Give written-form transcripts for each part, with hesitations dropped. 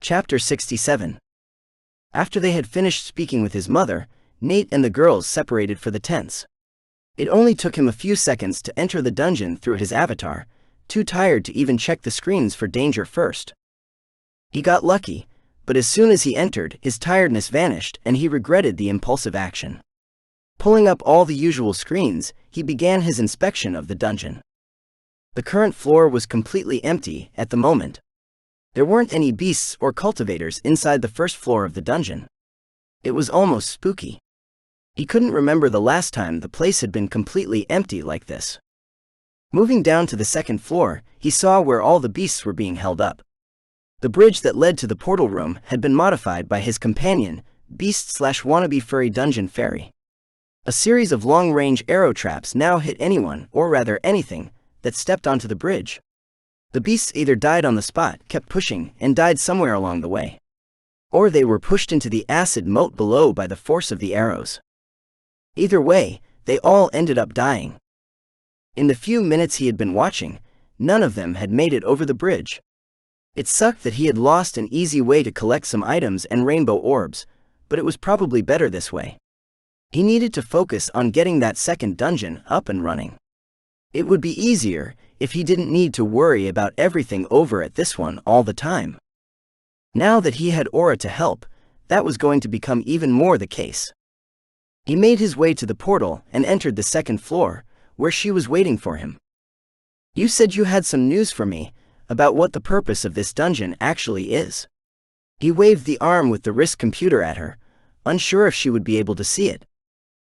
Chapter 67. After they had finished speaking with his mother, Nate and the girls separated for the tents. It only took him a few seconds to enter the dungeon through his avatar, too tired to even check the screens for danger first. He got lucky, but as soon as he entered, his tiredness vanished and he regretted the impulsive action. Pulling up all the usual screens, he began his inspection of the dungeon. The current floor was completely empty at the moment. There weren't any beasts or cultivators inside the first floor of the dungeon. It was almost spooky. He couldn't remember the last time the place had been completely empty like this. Moving down to the second floor, he saw where all the beasts were being held up. The bridge that led to the portal room had been modified by his companion, beast/wannabe furry dungeon fairy. A series of long-range arrow traps now hit anyone, or rather anything, that stepped onto the bridge. The beasts either died on the spot, kept pushing, and died somewhere along the way. Or they were pushed into the acid moat below by the force of the arrows. Either way, they all ended up dying. In the few minutes he had been watching, none of them had made it over the bridge. It sucked that he had lost an easy way to collect some items and rainbow orbs, but it was probably better this way. He needed to focus on getting that second dungeon up and running. It would be easier if he didn't need to worry about everything over at this one all the time. Now that he had Aura to help, that was going to become even more the case. He made his way to the portal and entered the second floor, where she was waiting for him. "You said you had some news for me about what the purpose of this dungeon actually is." He waved the arm with the wrist computer at her, unsure if she would be able to see it.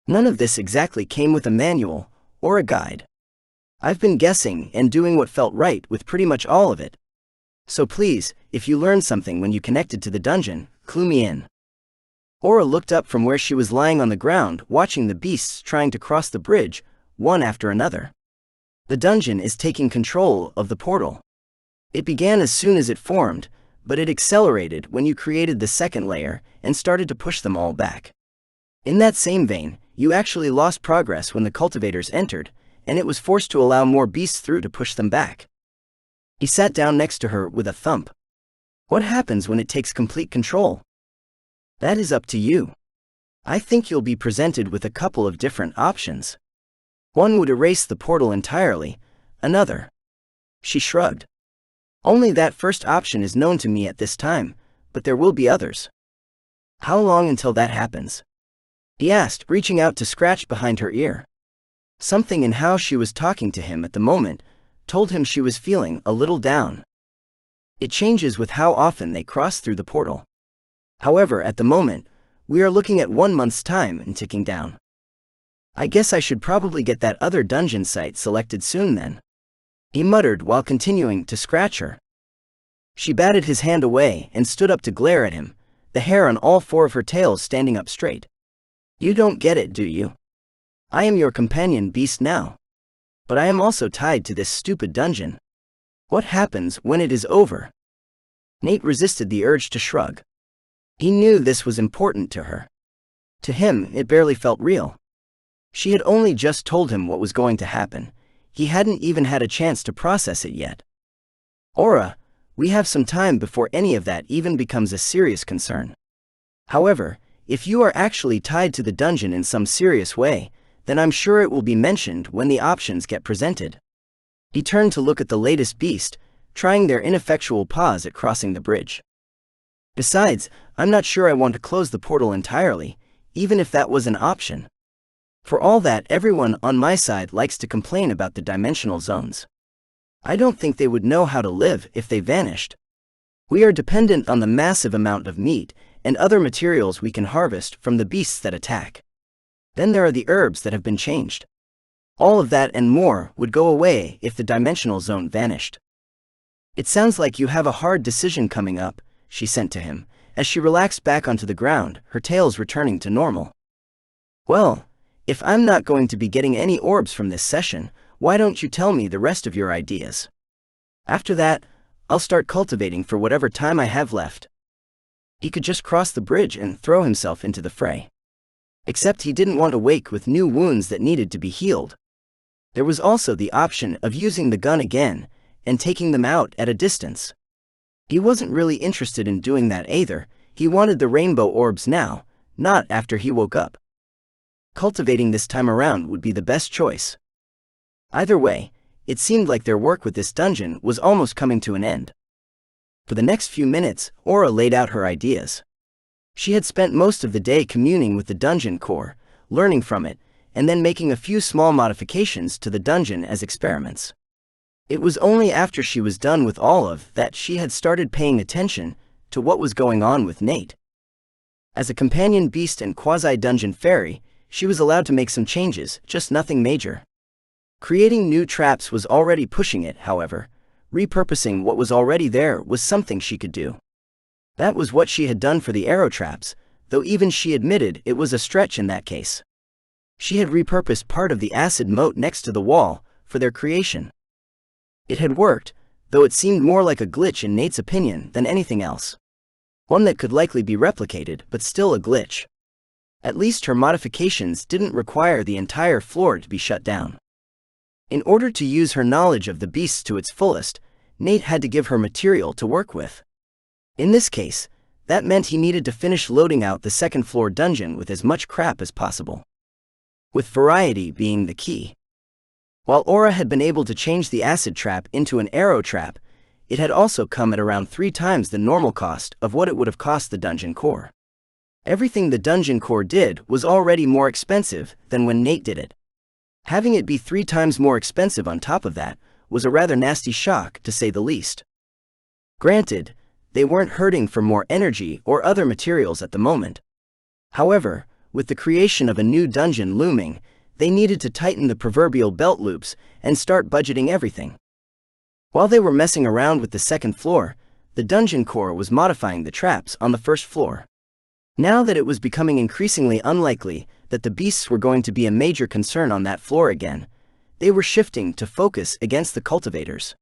None of this exactly came with a manual or a guide. I've been guessing and doing what felt right with pretty much all of it. So please, if you learned something when you connected to the dungeon, clue me in. Aura looked up from where she was lying on the ground, watching the beasts trying to cross the bridge, one after another. The dungeon is taking control of the portal. It began as soon as it formed, but it accelerated when you created the second layer and started to push them all back. In that same vein, you actually lost progress when the cultivators entered, and it was forced to allow more beasts through to push them back. He sat down next to her with a thump. What happens when it takes complete control? That is up to you. I think you'll be presented with a couple of different options. One would erase the portal entirely, another. She shrugged. Only that first option is known to me at this time, but there will be others. How long until that happens? He asked, reaching out to scratch behind her ear. Something in how she was talking to him at the moment told him she was feeling a little down. It changes with how often they cross through the portal. However, at the moment, we are looking at 1 month's time and ticking down. I guess I should probably get that other dungeon site selected soon then. He muttered while continuing to scratch her. She batted his hand away and stood up to glare at him, the hair on all 4 of her tails standing up straight. You don't get it, do you? I am your companion beast now. But I am also tied to this stupid dungeon. What happens when it is over? Nate resisted the urge to shrug. He knew this was important to her. To him, it barely felt real. She had only just told him what was going to happen. He hadn't even had a chance to process it yet. Aura, we have some time before any of that even becomes a serious concern. However, if you are actually tied to the dungeon in some serious way, then I'm sure it will be mentioned when the options get presented. He turned to look at the latest beast, trying their ineffectual paws at crossing the bridge. Besides, I'm not sure I want to close the portal entirely, even if that was an option. For all that, everyone on my side likes to complain about the dimensional zones. I don't think they would know how to live if they vanished. We are dependent on the massive amount of meat and other materials we can harvest from the beasts that attack. Then there are the herbs that have been changed. All of that and more would go away if the dimensional zone vanished. It sounds like you have a hard decision coming up, she sent to him, as she relaxed back onto the ground, her tails returning to normal. Well, if I'm not going to be getting any orbs from this session, why don't you tell me the rest of your ideas? After that, I'll start cultivating for whatever time I have left. He could just cross the bridge and throw himself into the fray. Except he didn't want to wake with new wounds that needed to be healed. There was also the option of using the gun again and taking them out at a distance. He wasn't really interested in doing that either. He wanted the rainbow orbs now, not after he woke up. Cultivating this time around would be the best choice. Either way, it seemed like their work with this dungeon was almost coming to an end. For the next few minutes, Aura laid out her ideas. She had spent most of the day communing with the dungeon core, learning from it, and then making a few small modifications to the dungeon as experiments. It was only after she was done with all of that she had started paying attention to what was going on with Nate. As a companion beast and quasi-dungeon fairy, she was allowed to make some changes, just nothing major. Creating new traps was already pushing it, however. Repurposing what was already there was something she could do. That was what she had done for the arrow traps, though even she admitted it was a stretch in that case. She had repurposed part of the acid moat next to the wall for their creation. It had worked, though it seemed more like a glitch in Nate's opinion than anything else. One that could likely be replicated, but still a glitch. At least her modifications didn't require the entire floor to be shut down. In order to use her knowledge of the beasts to its fullest, Nate had to give her material to work with. In this case, that meant he needed to finish loading out the second floor dungeon with as much crap as possible. With variety being the key. While Aura had been able to change the acid trap into an arrow trap, it had also come at around 3 times the normal cost of what it would have cost the dungeon core. Everything the dungeon core did was already more expensive than when Nate did it. Having it be 3 times more expensive on top of that was a rather nasty shock, to say the least. Granted, they weren't hurting for more energy or other materials at the moment. However, with the creation of a new dungeon looming, they needed to tighten the proverbial belt loops and start budgeting everything. While they were messing around with the second floor, the dungeon core was modifying the traps on the first floor. Now that it was becoming increasingly unlikely that the beasts were going to be a major concern on that floor again, they were shifting to focus against the cultivators.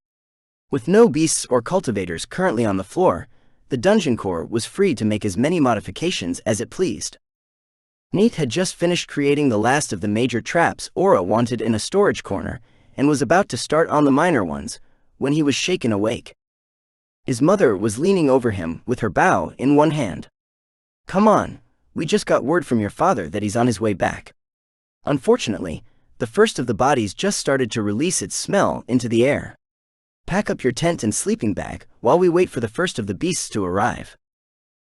With no beasts or cultivators currently on the floor, the dungeon core was free to make as many modifications as it pleased. Nate had just finished creating the last of the major traps Aura wanted in a storage corner, and was about to start on the minor ones, when he was shaken awake. His mother was leaning over him with her bow in one hand. "Come on, we just got word from your father that he's on his way back." Unfortunately, the first of the bodies just started to release its smell into the air. "Pack up your tent and sleeping bag while we wait for the first of the beasts to arrive.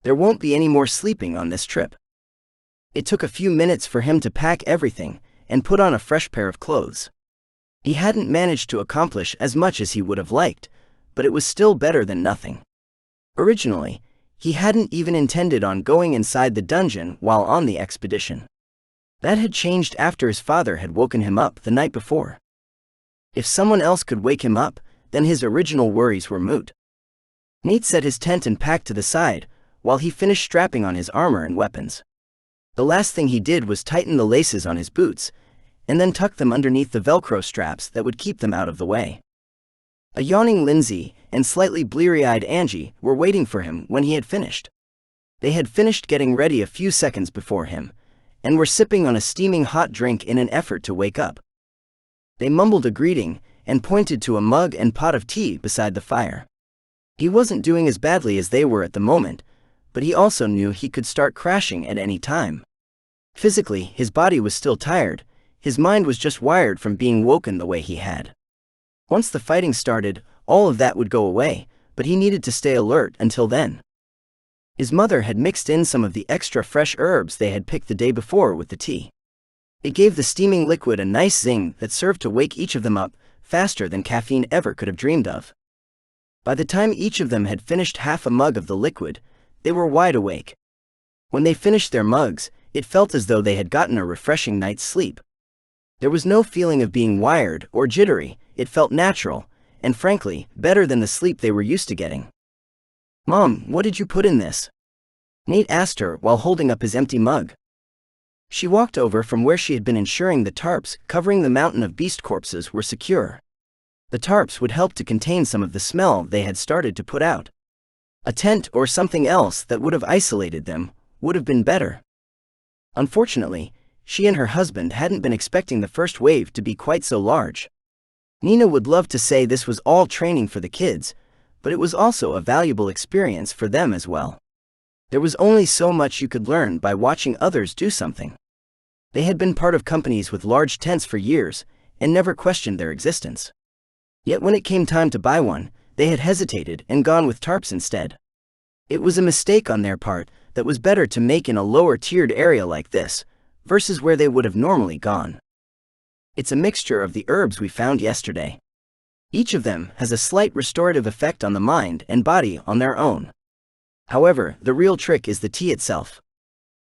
There won't be any more sleeping on this trip." It took a few minutes for him to pack everything and put on a fresh pair of clothes. He hadn't managed to accomplish as much as he would have liked, but it was still better than nothing. Originally, he hadn't even intended on going inside the dungeon while on the expedition. That had changed after his father had woken him up the night before. If someone else could wake him up, then his original worries were moot. Nate set his tent and packed to the side, while he finished strapping on his armor and weapons. The last thing he did was tighten the laces on his boots, and then tuck them underneath the Velcro straps that would keep them out of the way. A yawning Lindsay and slightly bleary-eyed Angie were waiting for him when he had finished. They had finished getting ready a few seconds before him, and were sipping on a steaming hot drink in an effort to wake up. They mumbled a greeting and pointed to a mug and pot of tea beside the fire. He wasn't doing as badly as they were at the moment, but he also knew he could start crashing at any time. Physically, his body was still tired, his mind was just wired from being woken the way he had. Once the fighting started, all of that would go away, but he needed to stay alert until then. His mother had mixed in some of the extra fresh herbs they had picked the day before with the tea. It gave the steaming liquid a nice zing that served to wake each of them up faster than caffeine ever could have dreamed of. By the time each of them had finished half a mug of the liquid, they were wide awake. When they finished their mugs, it felt as though they had gotten a refreshing night's sleep. There was no feeling of being wired or jittery, it felt natural, and frankly, better than the sleep they were used to getting. "Mom, what did you put in this?" Nate asked her while holding up his empty mug. She walked over from where she had been ensuring the tarps covering the mountain of beast corpses were secure. The tarps would help to contain some of the smell they had started to put out. A tent or something else that would have isolated them would have been better. Unfortunately, she and her husband hadn't been expecting the first wave to be quite so large. Nina would love to say this was all training for the kids, but it was also a valuable experience for them as well. There was only so much you could learn by watching others do something. They had been part of companies with large tents for years and never questioned their existence. Yet when it came time to buy one, they had hesitated and gone with tarps instead. It was a mistake on their part that was better to make in a lower-tiered area like this, versus where they would have normally gone. It's a mixture of the herbs we found yesterday. Each of them has a slight restorative effect on the mind and body on their own. However, the real trick is the tea itself.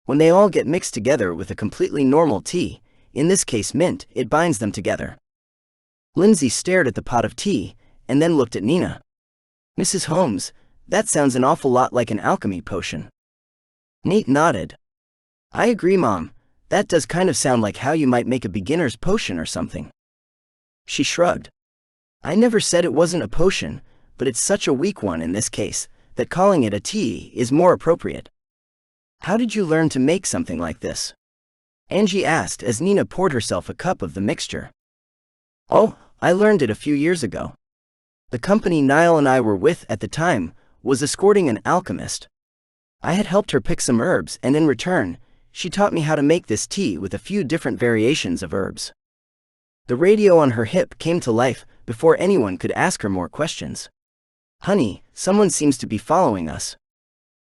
When they all get mixed together with a completely normal tea, in this case mint, it binds them together. Lindsay stared at the pot of tea, and then looked at Nina. "Mrs. Holmes, that sounds an awful lot like an alchemy potion." Nate nodded. "I agree, Mom. That does kind of sound like how you might make a beginner's potion or something." She shrugged. "I never said it wasn't a potion, but it's such a weak one in this case, that calling it a tea is more appropriate." "How did you learn to make something like this?" Angie asked as Nina poured herself a cup of the mixture. "Oh, I learned it a few years ago. The company Niall and I were with at the time was escorting an alchemist. I had helped her pick some herbs, and in return, she taught me how to make this tea with a few different variations of herbs." The radio on her hip came to life before anyone could ask her more questions. "Honey, someone seems to be following us.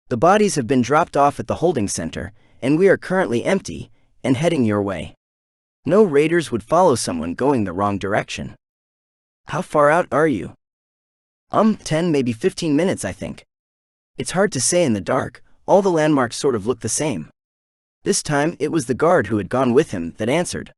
The bodies have been dropped off at the holding center, and we are currently empty and heading your way. No raiders would follow someone going the wrong direction." "How far out are you?" 10, maybe 15 minutes, I think. It's hard to say in the dark, all the landmarks sort of look the same." This time it was the guard who had gone with him that answered.